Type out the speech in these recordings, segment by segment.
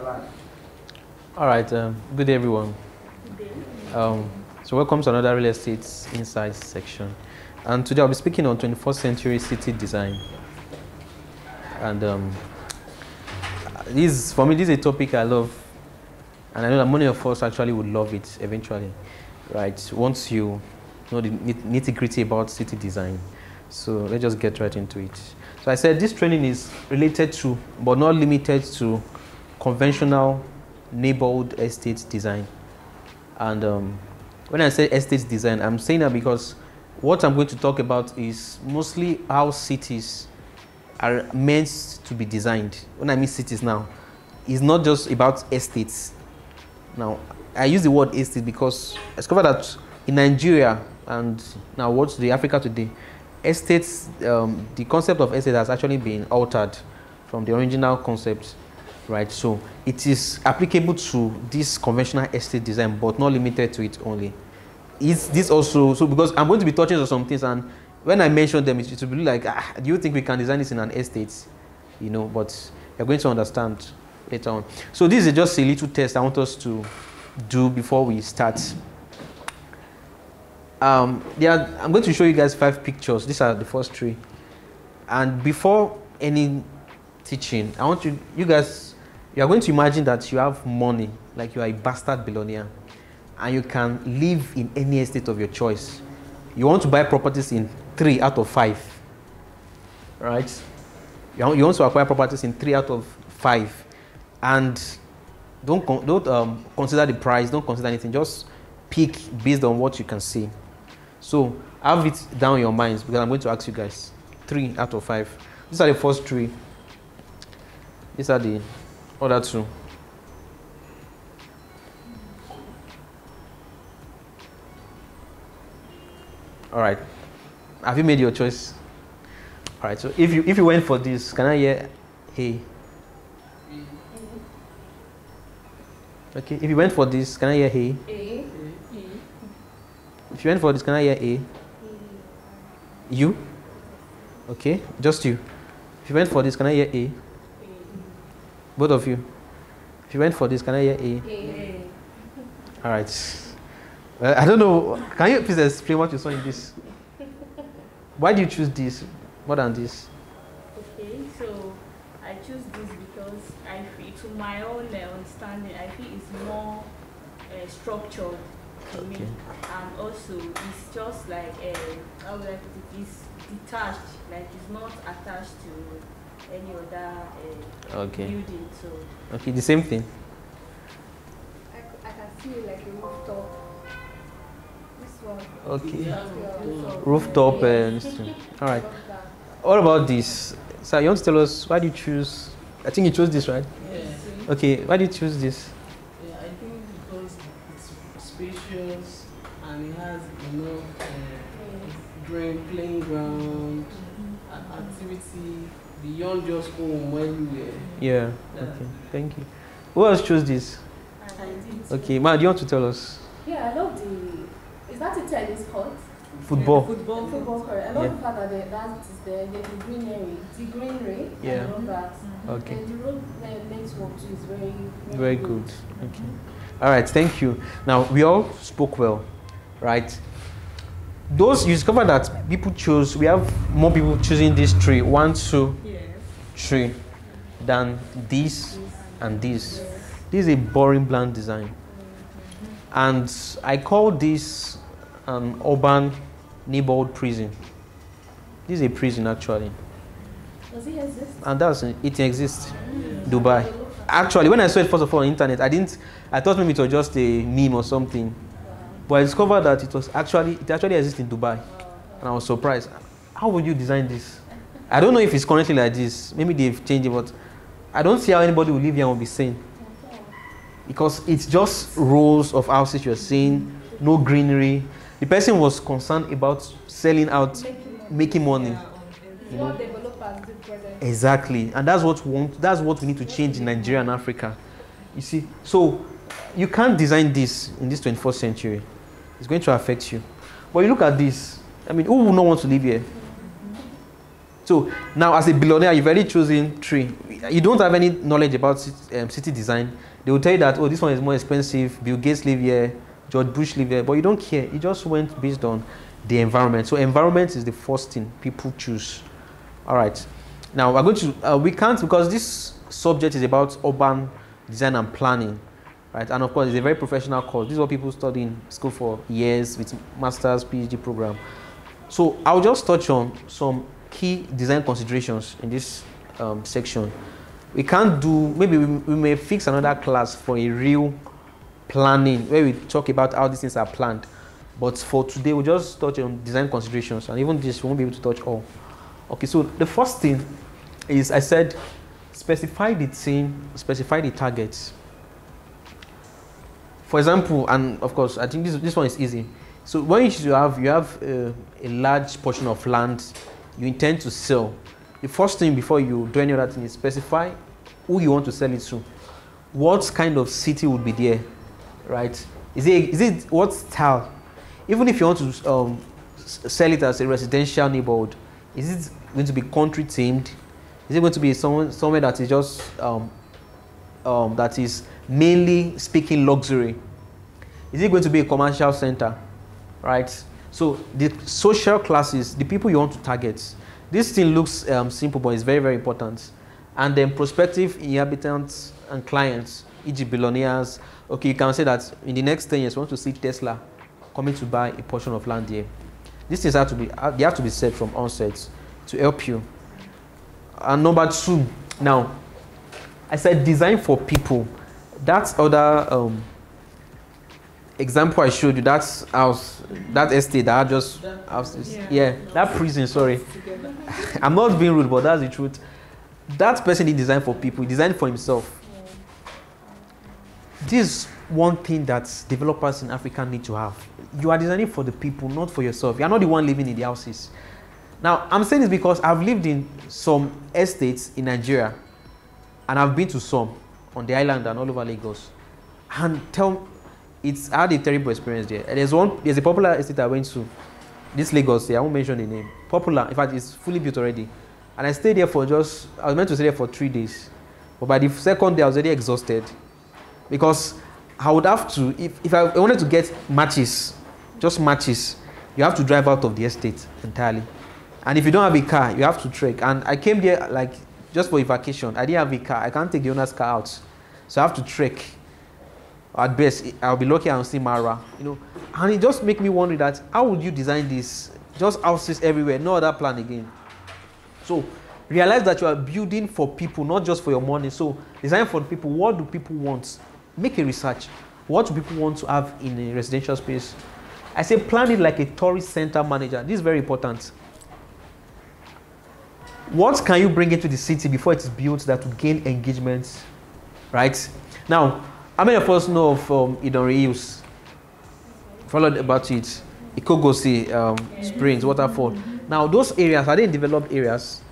All right, good day, everyone. So welcome to another real estate insights section. And today I'll be speaking on 21st century city design. And for me, this is a topic I love. And I know that many of us actually would love it eventually, right? Once you know the nitty-gritty about city design. So let's just get right into it. So I said this training is related to, but not limited to, conventional neighborhood estate design. And when I say estate design, I'm saying that because what I'm going to talk about is mostly how cities are meant to be designed. When I mean cities now, it's not just about estates. Now, I use the word estate because I discovered that in Nigeria and now what's the Africa today, estates, the concept of estate has actually been altered from the original concept, right? So it is applicable to this conventional estate design, but not limited to it only. Is this also, so because I'm going to be touching on some things, and when I mention them, it will be like, do you think we can design this in an estate? You know, but you're going to understand later on. So this is just a little test I want us to do before we start. I'm going to show you guys 5 pictures. These are the first 3. And before any teaching, I want you guys, you are going to imagine that you have money, like you are a bastard billionaire, and you can live in any estate of your choice. You want to buy properties in 3 out of 5, right? You want to acquire properties in 3 out of 5, and don't consider the price, don't consider anything, just pick based on what you can see. So have it down in your minds because I'm going to ask you guys 3 out of 5. These are the first 3. These are the other 2. All right. Have you made your choice? All right. So if you went for this, can I hear hey? Okay. If you went for this, can I hear hey? If you went for this, can I hear A? You? Okay, just you. If you went for this, can I hear A? Both of you. If you went for this, can I hear A? All right. I don't know. Can you please explain what you saw in this? Why do you choose this more than this? Okay, so I choose this because I feel, to my own understanding, I feel it's more structured. To me, and also it's just like how would I put it? It's detached, like it's not attached to any other building. So okay, the same thing. I can see like a rooftop. This one. Okay. Rooftop. All right. What about this? So you want to tell us why do you choose? I think you chose this, right? Yes. Okay. Why did you choose this? Yeah, I think because it's spacious and it has playing ground, activity beyond just home where you were. Yeah. Okay. Thank you. Who else chose this? I did. Okay, Ma, do you want to tell us? Yeah, I love the. Is that a tennis court? Football. Football court. I love the fact that that is there. There's the greenery. Yeah. I love that. Okay. And the road network too is very, very good. Okay. All right. Thank you. Now we all spoke well, right? Those you discover that people chose. We have more people choosing this 3, 1, 2, 3, than this and this. This is a boring, bland design, and I call this an urban neighborhood prison. This is a prison actually. Does it exist? And it exists. Dubai. Actually, when I saw it first of all on the internet, I thought maybe it was just a meme or something. But I discovered that it actually exists in Dubai. And I was surprised. How would you design this? I don't know if it's currently like this. Maybe they've changed it, but I don't see how anybody will live here and will be sane. Because it's just rows of houses you're seeing, no greenery. The person was concerned about selling out, making money. You know? Exactly, and that's what we need to change in Nigeria and Africa. You see, so you can't design this in this 21st century. It's going to affect you. But you look at this. I mean, who would not want to live here? So now, as a billionaire, you've already chosen 3. You don't have any knowledge about city design. They will tell you that, oh, this one is more expensive. Bill Gates live here, George Bush live here, but you don't care. You just went based on the environment. So environment is the first thing people choose. All right. Now we're going to we can't, because this subject is about urban design and planning, right? And of course, it's a very professional course. This is what people study in school for years with master's, PhD program. So I'll just touch on some key design considerations in this section. We can't do, maybe we may fix another class for a real planning where we talk about how these things are planned. But for today, we'll just touch on design considerations, and even this, we won't be able to touch all. Okay, so the first thing is, I said, specify the theme, specify the targets. For example, and of course, I think this one is easy. So when you have a large portion of land you intend to sell, the first thing before you do any other thing is specify who you want to sell it to. What kind of city would be there, right? Is it what style? Even if you want to sell it as a residential neighborhood, is it going to be country themed? Is it going to be somewhere that is just that is mainly speaking luxury? Is it going to be a commercial center, right? So the social classes, the people you want to target. This thing looks simple, but it's very, very important. And then prospective inhabitants and clients, e.g. billionaires. Okay, you can say that in the next 10 years, you want to see Tesla coming to buy a portion of land here. These things have to be set from onset to help you. And number 2, now, I said design for people. That's other example I showed you. That's house, that estate that I just houses. Yeah, that prison. Sorry, I'm not being rude, but that's the truth. That person didn't design for people. He designed for himself. This is one thing that developers in Africa need to have. You are designing for the people, not for yourself. You are not the one living in the houses. Now, I'm saying this because I've lived in some estates in Nigeria, and I've been to some on the island and all over Lagos. And I had a terrible experience there. There's a popular estate I went to, this Lagos here, I won't mention the name. Popular, in fact, it's fully built already. And I stayed there I was meant to stay there for 3 days. But by the second day, I was already exhausted. Because I would have to, if I wanted to get matches, just matches, you have to drive out of the estate entirely. And if you don't have a car, you have to trek. And I came there like just for a vacation. I didn't have a car. I can't take the owner's car out. So I have to trek. At best, I'll be lucky I'll see Mara. And it just makes me wonder that how would you design this? Just houses everywhere, no other plan again. So realize that you are building for people, not just for your money. So design for the people. What do people want? Make a research. What do people want to have in a residential space? I say plan it like a tourist center manager. This is very important. What can you bring into the city before it is built that will gain engagement, right? Now, how many of us know of Idonre Hills? Followed about it. Ikogosi, Springs, Waterfall. Now, those areas, are they in developed areas?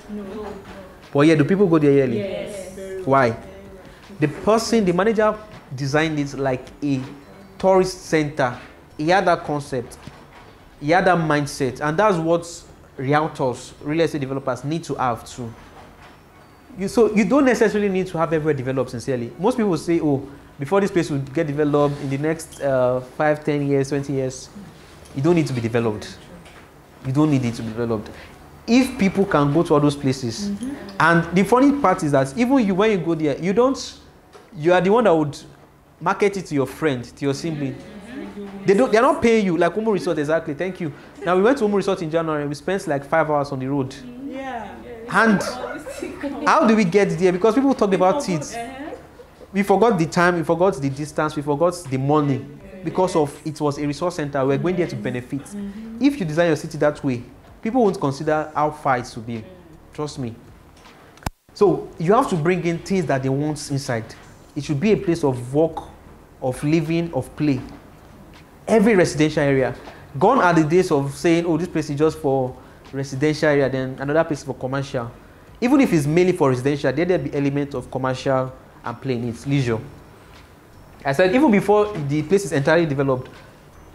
No. But yeah, do people go there yearly? Yes. Why? The manager designed it like a tourist center. He had that concept. He had that mindset. And that's what realtors, real estate developers need to have too. So you don't necessarily need to have everywhere developed sincerely. Most people will say, oh, before this place will get developed in the next 5, 10 years, 20 years, you don't need to be developed. You don't need it to be developed. If people can go to all those places, and the funny part is that even you, when you go there, you are the one that would market it to your friend, to your sibling. They're not paying you, like Umu Resort, exactly, thank you. Now we went to Umu Resort in January and we spent like 5 hours on the road. Yeah. And how do we get there? Because people talk about it. We forgot the time, we forgot the distance, we forgot the money. Because of it was a resource center, we're going there to benefit. If you design your city that way, people won't consider how far it will be. Trust me. So you have to bring in things that they want inside. It should be a place of work, of living, of play. Every residential area. Gone are the days of saying, oh, this place is just for residential area, then another place for commercial. Even if it's mainly for residential, there'll be element of commercial and play needs, leisure. I said even before the place is entirely developed,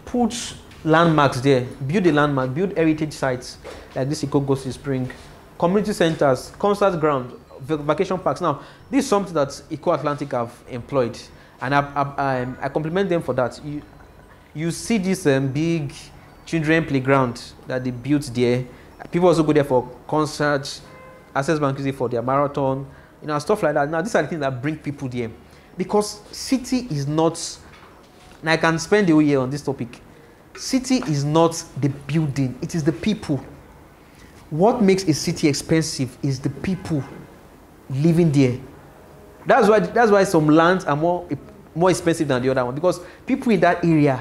put landmarks there. Build a landmark, build heritage sites like this Ikogosi Spring, community centers, concert ground, vacation parks. Now, this is something that Eco Atlantic have employed, and I compliment them for that. You see this big children playground that they built there. People also go there for concerts. Access Bank use it for their marathon, stuff like that. Now, these are the things that bring people there, because city is not. And I can spend the whole year on this topic. City is not the building, it is the people. What makes a city expensive is the people living there. That's why some lands are more expensive than the other one, because people in that area,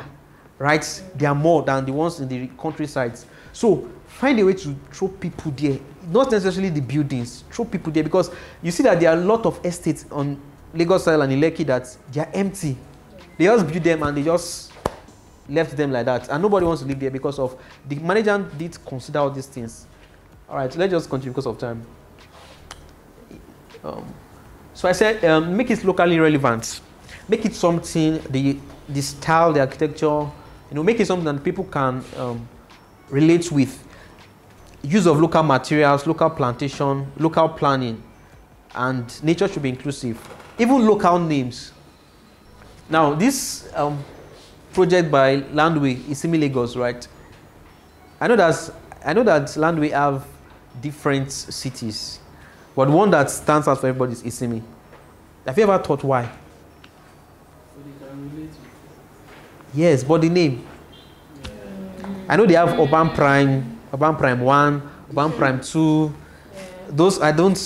right, they are more than the ones in the countryside. So find a way to throw people there, not necessarily the buildings. Throw people there, because you see that there are a lot of estates on Lagos Island and in Lekki that they are empty. They just build them and they just left them like that, and nobody wants to live there because of the manager did consider all these things. All right, let's just continue because of time. So I said, make it locally relevant, make it something, the style, the architecture, make it something that people can relate with. Use of local materials, local plantation, local planning, and nature should be inclusive. Even local names. Now, this project by Landway is Isimi Lagos, right? I know that Landway have different cities, but one that stands out for everybody is Isimi. Have you ever thought why? So they can relate with. Yes, but the name. Yeah. I know they have Urban Prime 1, Urban Prime 2. Those I don't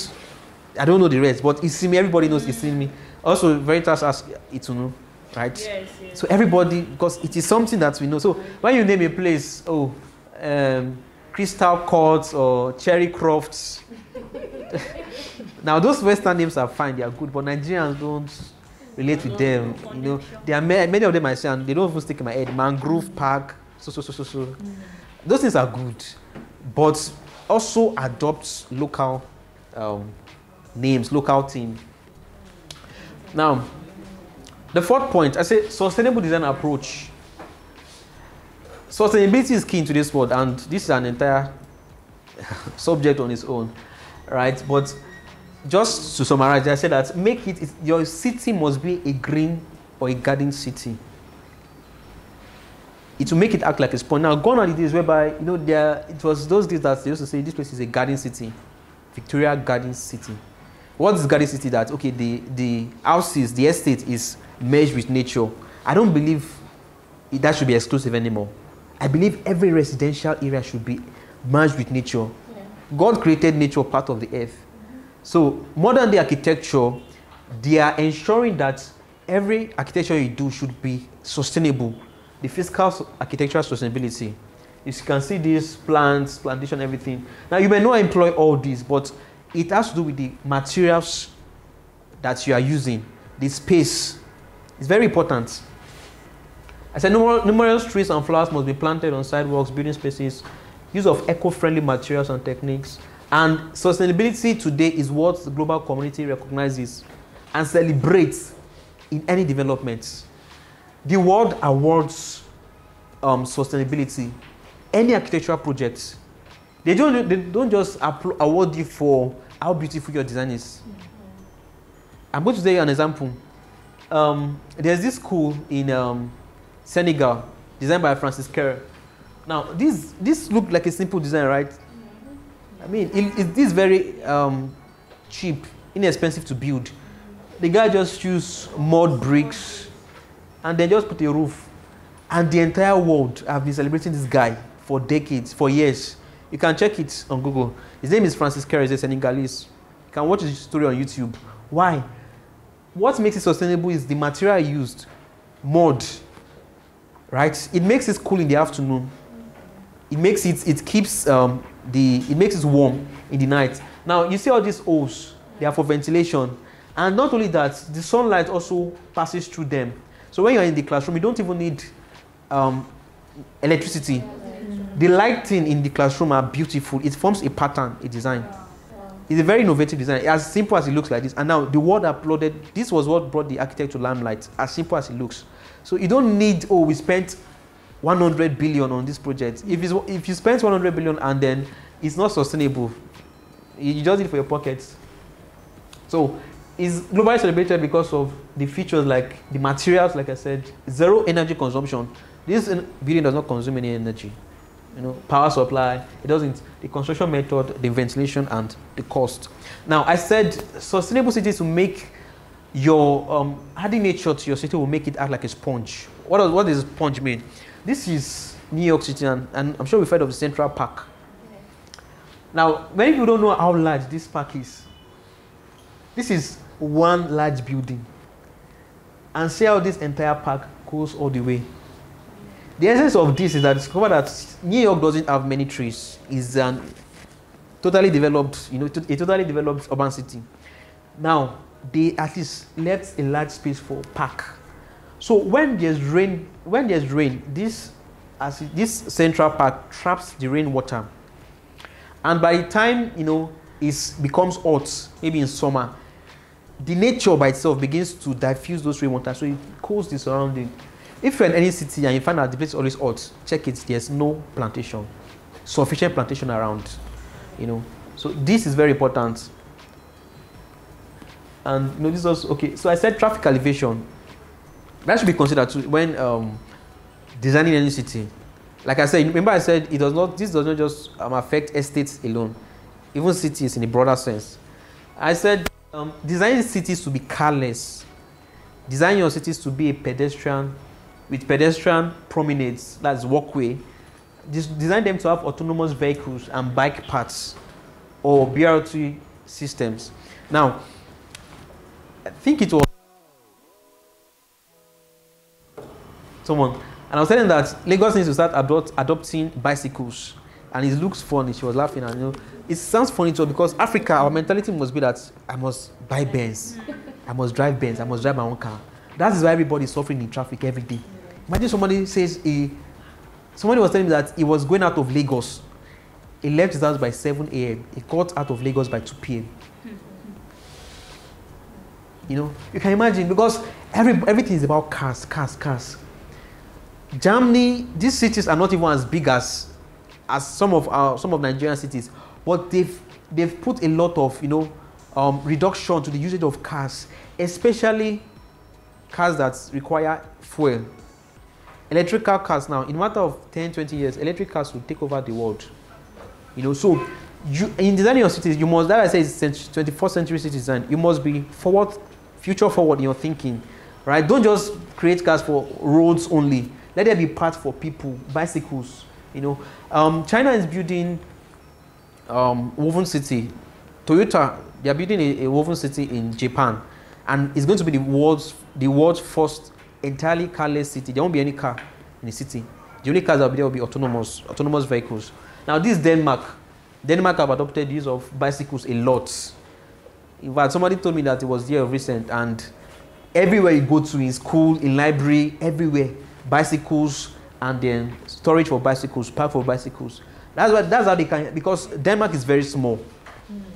know the rest, but Isimi, everybody knows Isimi. Also, Veritas has Itunu, right? Yes. So everybody, because it is something that we know. So when you name a place, Crystal Court or Cherry Crofts, now those Western names are fine, they are good, but Nigerians don't relate with them. There are many of them I say, and they don't even stick in my head. Mangrove Park, so. Those things are good, but also adopt local names, local theme. Now, the fourth point, I say sustainable design approach. Sustainability is key in today's world, and this is an entire subject on its own, right? But just to summarize, I said that your city must be a green or a garden city. It will make it act like a sponge. Now, gone are the days whereby it was those days that they used to say this place is a garden city, Victoria Garden City. What is garden city? That the houses, the estate is merged with nature. I don't believe that should be exclusive anymore. I believe every residential area should be merged with nature. Yeah. God created nature part of the earth. So modern day architecture, they are ensuring that every architecture you do should be sustainable. The physical architectural sustainability. You can see these plants, plantation, everything. Now you may not employ all these, but it has to do with the materials that you are using, the space. It's very important. I said numerous trees and flowers must be planted on sidewalks, building spaces, use of eco-friendly materials and techniques. And sustainability today is what the global community recognizes and celebrates in any development. The world awards sustainability. Any architectural project, they don't just award you for how beautiful your design is. I'm going to tell you an example. There's this school in Senegal, designed by Francis Kerr. Now, this looked like a simple design, right? I mean, it is very cheap, inexpensive to build. The guy just used mud bricks and then just put a roof. And the entire world have been celebrating this guy for decades, for years. You can check it on Google. His name is Francis Kerr, he's a Senegalese. You can watch his story on YouTube. Why? What makes it sustainable is the material used, mud, right? It makes it cool in the afternoon. It makes it keeps it makes it warm in the night. Now you see all these holes, they are for ventilation, and not only that, the sunlight also passes through them. So when you're in the classroom, you don't even need electricity. The lighting in the classroom are beautiful. It forms a pattern, a design. It's a very innovative design, as simple as it looks like this. And now the word uploaded, this was what brought the architect to limelight, as simple as it looks. So you don't need, we spent 100 billion on this project. If you spend 100 billion and then it's not sustainable, you just need it for your pockets. So it's globally celebrated because of the features like the materials, like I said, zero energy consumption. This building does not consume any energy. Power supply, it doesn't. The construction method, the ventilation, and the cost. Now, I said sustainable cities will make your adding nature to your city will make it act like a sponge. What does sponge mean? This is New York City, and I'm sure we've heard of the Central Park. Now, many people don't know how large this park is. This is one large building. And see how this entire park goes all the way. The essence of this is that discover that New York doesn't have many trees. It's a totally developed urban city. Now, they at least left a large space for park. So when there's rain, this Central Park traps the rainwater. And by the time it becomes hot, maybe in summer, the nature by itself begins to diffuse those rainwater, so it cools the surrounding. If you're in any city and you find that the place is always hot, check it. There's no plantation, sufficient plantation around. So this is very important. And this was okay. So I said traffic elevation. That should be considered too when designing any city. Like I said, remember I said this does not just affect estates alone, even cities in a broader sense. I said designing cities to be carless. Design your cities to be with pedestrian promenades, that's walkway. Design them to have autonomous vehicles and bike paths or BRT systems. Now, I think it was someone, and I was telling that Lagos needs to start adopting bicycles, and it looks funny. She was laughing, and it sounds funny too because Africa, our mentality must be that I must buy Benz, I must drive Benz, I must drive my own car. That is why everybody is suffering in traffic every day. Imagine somebody was telling me that he was going out of Lagos. He left his house by 7 a.m. He got out of Lagos by 2 p.m. You can imagine because everything is about cars. Germany, these cities are not even as big as some of Nigerian cities, but they've put a lot of reduction to the usage of cars, especially cars that require fuel. Electrical cars now, in a matter of 10-20 years, electric cars will take over the world. So in designing your cities, you must, that I say is 21st century city design, you must be future forward in your thinking, right? Don't just create cars for roads only. Let there be parts for people, bicycles. China is building woven city. Toyota, they are building a woven city in Japan, and it's going to be the world's first entirely carless city. There won't be any car in the city. The only cars that will be there will be autonomous vehicles. Now this is Denmark. Denmark have adopted the use of bicycles a lot. In fact, somebody told me that it was there of recent, and everywhere you go to, in school, in library, everywhere, bicycles, and then storage for bicycles, park for bicycles. That's how they can, because Denmark is very small.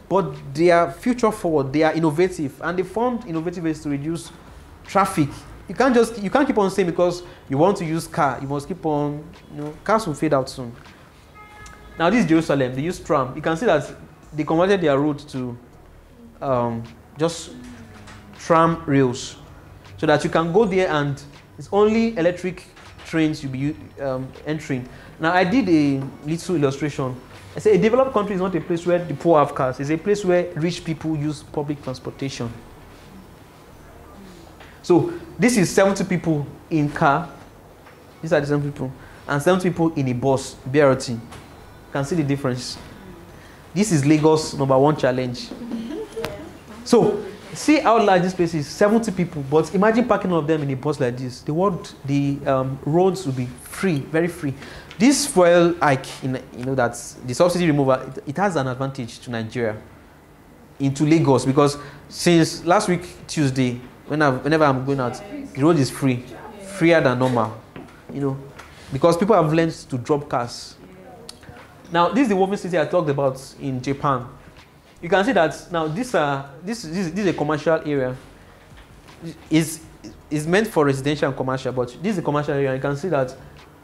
But they are future forward, they are innovative, and they found innovative ways to reduce traffic. You can't keep on saying because you want to use car, you must keep on, cars will fade out soon. Now this is Jerusalem, they use tram. You can see that they converted their route to just tram rails, so that you can go there and it's only electric trains you'll be entering. Now I did a little illustration. I say a developed country is not a place where the poor have cars. It's a place where rich people use public transportation. So this is 70 people in car. These are the 70 people. And 70 people in a bus, BRT. You can see the difference. This is Lagos #1 challenge. So see how large this place is, 70 people. But imagine parking all of them in a bus like this. The roads will be free, very free. This fuel hike, that's the subsidy removal, it has an advantage to Nigeria, into Lagos, because since last week, Tuesday, whenever I'm going out, the road is free, freer than normal, because people have learned to drop cars. Now, this is the woven city I talked about in Japan. You can see that now this is a commercial area. It's meant for residential and commercial, but this is a commercial area. You can see that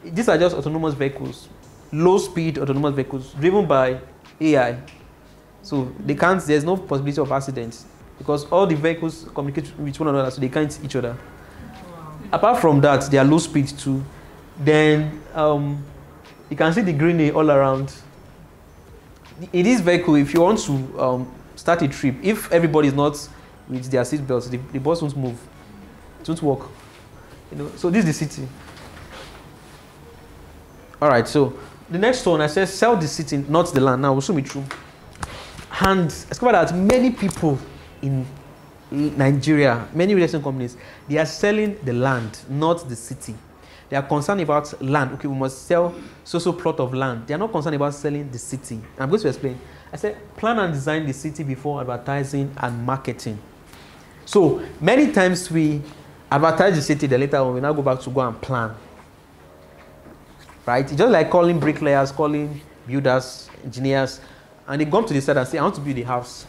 These are just autonomous vehicles, low-speed autonomous vehicles driven by AI. So they can't. There's no possibility of accidents because all the vehicles communicate with one another, so they can't hit each other. Wow. Apart from that, they are low speed too. Then you can see the greenery all around. In this vehicle, if you want to start a trip, if everybody is not with their seat belts, the bus won't move. It won't work. So this is the city. All right. So the next one, I said, sell the city, not the land. Now, we'll show me through. And discover that many people in Nigeria, many real estate companies, they are selling the land, not the city. They are concerned about land. Okay, we must sell so plot of land. They are not concerned about selling the city. I'm going to explain. I said, plan and design the city before advertising and marketing. So many times we advertise the city, then later on we now go back to go and plan. Right? It's just like calling bricklayers, calling builders, engineers, and they come to the site and say, I want to build a house.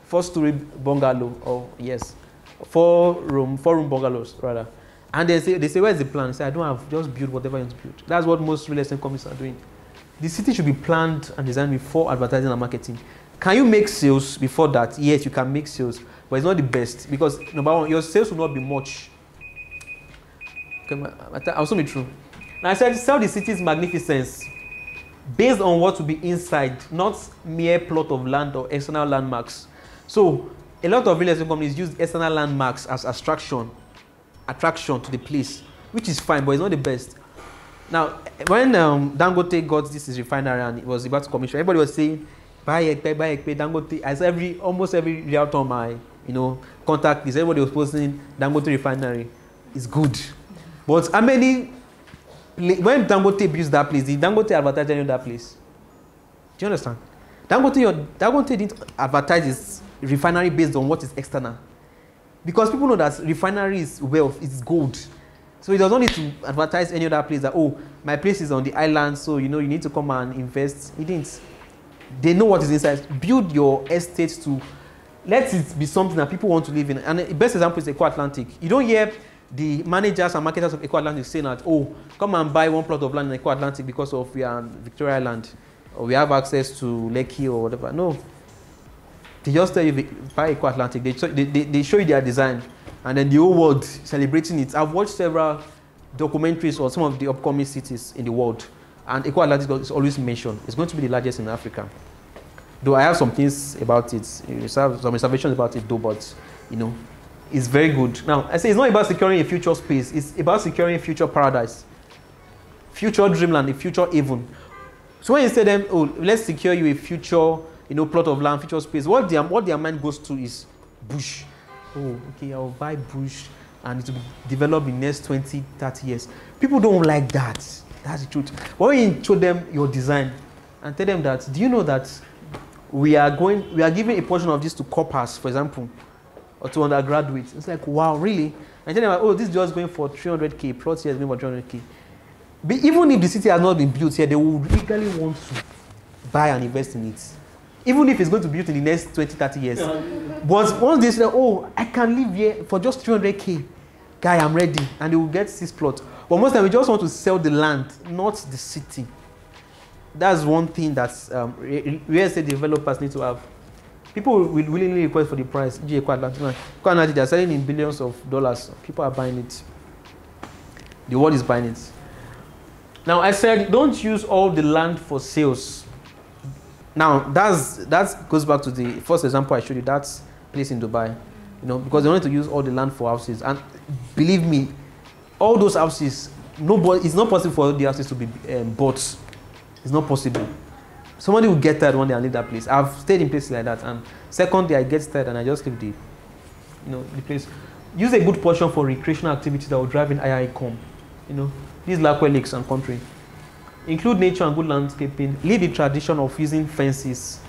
4-story bungalow, or yes, four-room bungalows rather. And they say, where's the plan? They say, I don't have, just build whatever you want to build. That's what most real estate companies are doing. The city should be planned and designed before advertising and marketing. Can you make sales before that? Yes, you can make sales, but it's not the best because number one, your sales will not be much. Okay, I'll show me true. Now I said, sell the city's magnificence based on what will be inside, not mere plot of land or external landmarks. So a lot of real estate companies use external landmarks as attraction to the place, which is fine, but it's not the best. Now, when Dangote got this refinery and it was about to commission, everybody was saying, buy Ekpe, Dangote. As almost every realtor on my contact is, everybody was posting Dangote refinery is good. But how many? When Dangote builds that place, did Dangote advertise any of that place? Do you understand? Dangote didn't advertise its refinery based on what is external. Because people know that refinery is wealth, it's gold. So it does not need to advertise any other place that, oh, my place is on the island, so you need to come and invest. It didn't. They know what is inside. Build your estate to let it be something that people want to live in. And the best example is Eco Atlantic. You don't hear the managers and marketers of Eco Atlantic saying that, oh, come and buy one plot of land in Eco Atlantic because of we are in Victoria Island or we have access to Lekki or whatever. No. They just tell you buy Eco Atlantic. They show you their design and then the whole world celebrating it. I've watched several documentaries on some of the upcoming cities in the world, and Eco Atlantic is always mentioned. It's going to be the largest in Africa. Though I have some things about it, some observations about it though, but it's very good. Now, I say it's not about securing a future space, it's about securing a future paradise, future dreamland, a future haven. So when you say them, oh, let's secure you a future, plot of land, future space, what their mind goes to is bush. Oh, okay, I'll buy bush and it will be developed in the next 20, 30 years. People don't like that. That's the truth. But when you show them your design and tell them that, do you know that we are giving a portion of this to corpers, for example, or to undergraduates? It's like, wow, really? And tell them, oh, this is just going for 300K, plus here is going for 300K. But even if the city has not been built here, they would legally want to buy and invest in it. Even if it's going to be built in the next 20, 30 years. But once they say, oh, I can live here for just 300K, guy, I'm ready. And they will get 6 plots. But most of them, we just want to sell the land, not the city. That's one thing that real estate developers need to have. People will willingly request for the price. They're selling in billions of dollars. People are buying it. The world is buying it. Now, I said, don't use all the land for sales. Now, that goes back to the first example I showed you, that place in Dubai. Because they wanted to use all the land for houses. And believe me, all those houses, it's not possible for the houses to be bought. It's not possible. Somebody will get tired one day and leave that place. I've stayed in places like that, and second day I get tired and I just leave the place. Use a good portion for recreational activities that will drive in higher income. These Lakwe lakes and country. Include nature and good landscaping. Leave the tradition of using fences.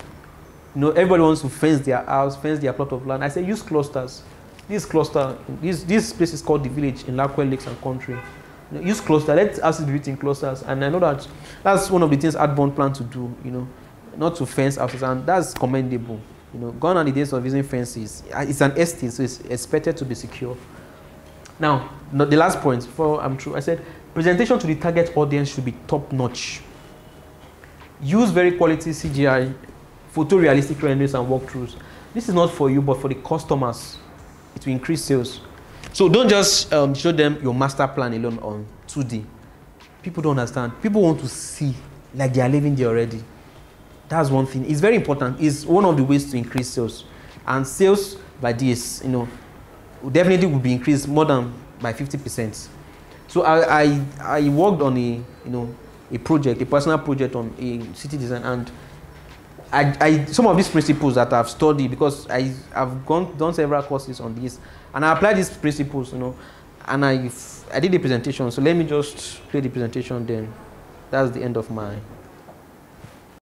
Everybody wants to fence their house, fence their plot of land. I say use clusters. This place is called the village in Lakwe lakes and country. Use cluster. Let houses be built in clusters. And I know that's one of the things Adbond plan to do. Not to fence houses, and that's commendable. Gone are the days of using fences. It's an estate, so it's expected to be secure. Now, the last point before I'm through, I said Presentation to the target audience should be top notch. Use very quality CGI, photorealistic renderings and walkthroughs. This is not for you, but for the customers. It will increase sales. So don't just show them your master plan alone on 2D. People don't understand. People want to see like they are living there already. That's one thing. It's very important. It's one of the ways to increase sales. And sales by this, definitely will be increased more than by 50%. So I worked on a project, a personal project on a city design, and I some of these principles that I've studied, because I've done several courses on this, and I applied these principles, and I did a presentation. So let me just play the presentation. Then that's the end of my